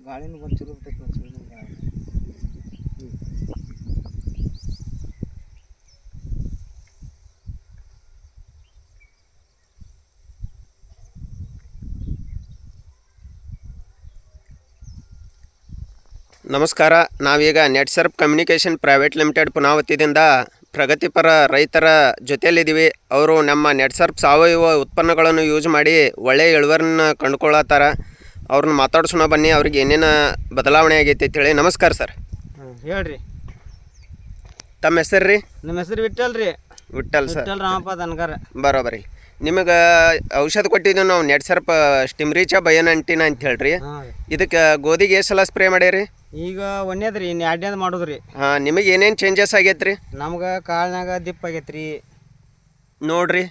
ಗಾಳಿನೂ ಬಂದು ಚಲೋ ಬಿಟ್ಟೈತೆ ನೋಡಿ ಚಲೋ ಗಾಳಿ. ನಮಸ್ಕಾರ. ನಾವೀಗ ನೆಟ್ಸರ್ಪ್ ಕಮ್ಯುನಿಕೇಷನ್ ಪ್ರೈವೇಟ್ ಲಿಮಿಟೆಡ್ ಪುನಾವತಿದಿಂದ ಪ್ರಗತಿಪರ ರೈತರ ಜೊತೆಯಲ್ಲಿದ್ದೀವಿ. ಅವರು ನಮ್ಮ ನೆಟ್ಸರ್ಪ್ ಸಾವಯವ ಉತ್ಪನ್ನಗಳನ್ನು ಯೂಸ್ ಮಾಡಿ ಒಳ್ಳೆಯ ಇಳುವರಿನ ಕಂಡುಕೊಳ್ಳತ್ತಾರ. ಅವ್ರನ್ನ ಮಾತಾಡ್ಸೋಣ ಬನ್ನಿ, ಅವ್ರಿಗೆ ಏನೇನು ಬದಲಾವಣೆ ಆಗೈತೆ ಅಂತೇಳಿ. ನಮಸ್ಕಾರ ಸರ್. ಹೇಳ್ರಿ, ತಮ್ಮ ಹೆಸರು ರೀ? ನಮ್ಮ ಹೆಸರು ವಿಠಲ್ ರೀ. ವಿಠಲ್ ಸರ್. ವಿಠಲ್ ರಾಮಪ್ಪ ದನ್ಗಾರ. ಬರೋಬರಿ. ನಿಮಗೆ ಔಷಧ ಕೊಟ್ಟಿದ್ದೀವಿ ನಾವು, ನೆಟ್ಸರ್ಪ್ ಸ್ಟಿಮ್ರೀಚ ಬಯೋನಂಟಿನ ಅಂತ ಹೇಳ್ರಿ. ಇದಕ್ಕೆ ಗೋಧಿಗೆ ಎಷ್ಟು ಸಲ ಸ್ಪ್ರೇ ಮಾಡ್ಯಾರಿ? ಈಗ ಒಂದೇದು ರೀ, ಇನ್ನು ಎರಡನೇದು ಮಾಡೋದು ರೀ. ಹಾಂ, ನಿಮಗೆ ಏನೇನು ಚೇಂಜಸ್ ಆಗೈತೆ ರೀ? ನಮ್ಗೆ ಕಾಳಿನಾಗ ದಿಪ್ಪ ಆಗೈತೆ ರೀ ನೋಡ್ರಿ.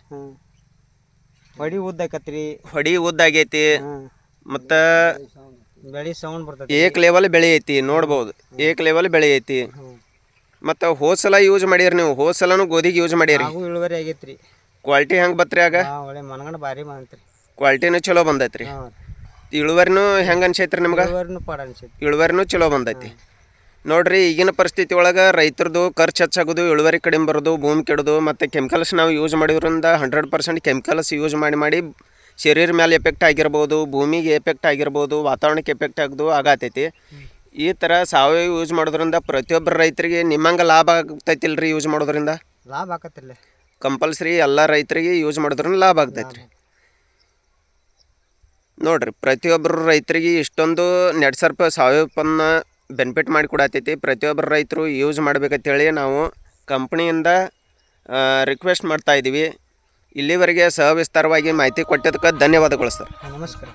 ಹೊಡಿ ಉದ್ದ ಆಕತ್ರಿ. ಹೊಡಿ ಉದ್ದ ಆಗೈತಿ ಮತ್ತು ಬೆಳೆ ಸೌಂಡ್ ಬರ್ತೈತಿ. ಏಕ್ ಲೆವೆಲ್ ಬೆಳೆ ಐತಿ ನೋಡ್ಬೋದು. ಏಕ್ ಲೆವೆಲ್ ಬೆಳೆ ಐತಿ. ಮತ್ತು ಹೋದ ಸಲ ಯೂಸ್ ಮಾಡ್ಯಾರ ನೀವು? ಹೋದ ಸಲನೂ ಗೋಧಿಗೆ ಯೂಸ್ ಮಾಡ್ಯಾರಿ? ಇಳುವರಿ ಆಗೈತೆ ರೀ. ಕ್ವಾಲಿಟಿ ಹೆಂಗೆ ಬತ್ರಿ ಆಗ? ಒಳ್ಳೆ ಮನಗಂಡ ಭಾರಿ ಬಂತ್ರಿ. ಕ್ವಾಲಿಟಿನೂ ಚಲೋ ಬಂದೈತ್ರಿ. ಇಳುವರಿನೂ ಹೆಂಗೆ ಅನ್ಸೈತ್ರಿ ನಿಮ್ಗೆ? ಇಳುವರಿನೂ ಪಾಡ ಅನ್ಸೈತಿ. ಇಳುವರಿನೂ ಚಲೋ ಬಂದೈತಿ. ನೋಡ್ರಿ, ಈಗಿನ ಪರಿಸ್ಥಿತಿ ಒಳಗೆ ರೈತರದು ಖರ್ಚು ಹೆಚ್ಚಾಗೋದು, ಇಳುವರಿ ಕಡಿಮೆ ಬರೋದು, ಭೂಮಿ ಕೆಡೋದು, ಮತ್ತು ಕೆಮಿಕಲ್ಸ್ ನಾವು ಯೂಸ್ ಮಾಡಿದ್ರಿಂದ 100% ಕೆಮಿಕಲ್ಸ್ ಯೂಸ್ ಮಾಡಿ ಶರೀರ ಮೇಲೆ ಎಫೆಕ್ಟ್ ಆಗಿರ್ಬೋದು, ಭೂಮಿಗೆ ಎಫೆಕ್ಟ್ ಆಗಿರ್ಬೋದು, ವಾತಾವರಣಕ್ಕೆ ಎಫೆಕ್ಟ್ ಆಗೋದು ಆಗತೈತಿ. ಈ ಥರ ಸಾವಯವ ಯೂಸ್ ಮಾಡೋದ್ರಿಂದ ಪ್ರತಿಯೊಬ್ಬರು ರೈತರಿಗೆ ನಿಮ್ಮಂಗೆ ಲಾಭ ಆಗ್ತೈತಿಲ್ರಿ? ಯೂಸ್ ಮಾಡೋದ್ರಿಂದ ಲಾಭ ಆಕತ್ತಿಲ್ಲ. ಕಂಪಲ್ಸರಿ ಎಲ್ಲ ರೈತರಿಗೆ ಯೂಸ್ ಮಾಡೋದ್ರಿಂದ ಲಾಭ ಆಗ್ತೈತ್ರಿ. ನೋಡಿರಿ, ಪ್ರತಿಯೊಬ್ಬರು ರೈತರಿಗೆ ಇಷ್ಟೊಂದು ನೆಟ್ಸರ್ಪ್ ಸಾವಯವ ಉತ್ಪನ್ನ ಬೆನಿಫಿಟ್ ಮಾಡಿ ಕೊಡತೈತಿ. ಪ್ರತಿಯೊಬ್ಬರು ರೈತರು ಯೂಸ್ ಮಾಡ್ಬೇಕಂತೇಳಿ ನಾವು ಕಂಪ್ನಿಯಿಂದ ರಿಕ್ವೆಸ್ಟ್ ಮಾಡ್ತಾಯಿದ್ದೀವಿ. ಇಲ್ಲಿವರೆಗೆ ಸವಿಸ್ತಾರವಾಗಿ ಮಾಹಿತಿ ಕೊಟ್ಟಿದ್ದಕ್ಕೆ ಧನ್ಯವಾದಗಳು ಸರ್. ನಮಸ್ಕಾರ.